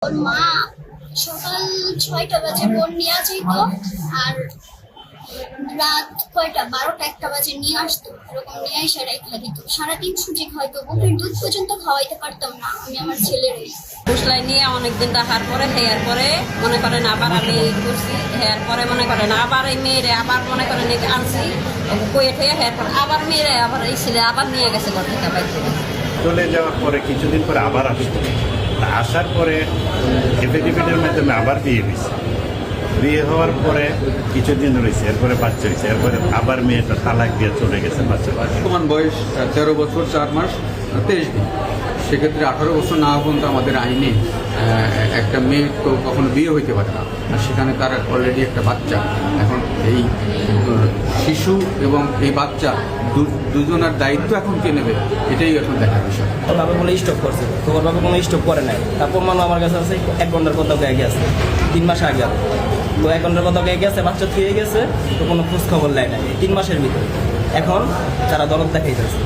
ওর মা সকাল ৬টা বাজে বোন নিয়ে যেত আর রাত কয়টা ১২টা ১টা বাজে নিয়ে আসতো। এরকম নিয়ে এসে রেখে দিত। সারাদিন সুজি খাওয়াইতো, বুকের দুধ পর্যন্ত খাওয়াইতে পারতাম না আমি আমার ছেলেরই। ফুসলাই নিয়ে অনেকদিন রাখার পরে হেয়ার পরে মনে করেন আবার আমি করছি, হেয়ার পরে মনে করেন আবার এই মেয়েরে আবার মনে করেন আনছি কয়ে ঠয়ে হেয়ার পরে আবার মেয়েরে আবার এই ছেলে আবার নিয়ে গেছে ঘর থেকে বাইর করে। চলে যাওয়ার পরে কিছুদিন পরে আবার আসতো। আসার পরে এফিডেভিটের মাধ্যমে আবার বিয়ে হয়েছে। বিয়ে হওয়ার পরে কিছুদিন রয়েছে, এরপরে বাচ্চা হয়েছে, এরপরে আবার মেয়েটা তালাক দিয়ে চলে গেছে বাচ্চা। বর্তমান বয়স 13 বছর 4 মাস 23 দিন। সেক্ষেত্রে 18 বছর না পর্যন্ত আমাদের আইনে একটা মেয়ে তো কখনো বিয়ে হইতে পারে না, আর সেখানে তার অলরেডি একটা বাচ্চা। এখন এই শিশু এবং এই বাচ্চা দুজনের দায়িত্ব এখন কে নেবে, এটাই এখন দেখার বিষয়। বাবা বলে স্টপ করছে, তোমার বাবা কোনো স্টপ করে নাই। তারপর মানে আমার কাছে আছে 1 ঘন্টার কথা আগে আছে, 3 মাস আগে। তো 1 ঘন্টার কথা আগে গেছে, বাচ্চা থুয়ে গেছে, তো কোনো খোঁজ খবর নেয় নাই 3 মাসের ভিতরে। এখন তারা দরদ দেখাইতেছে।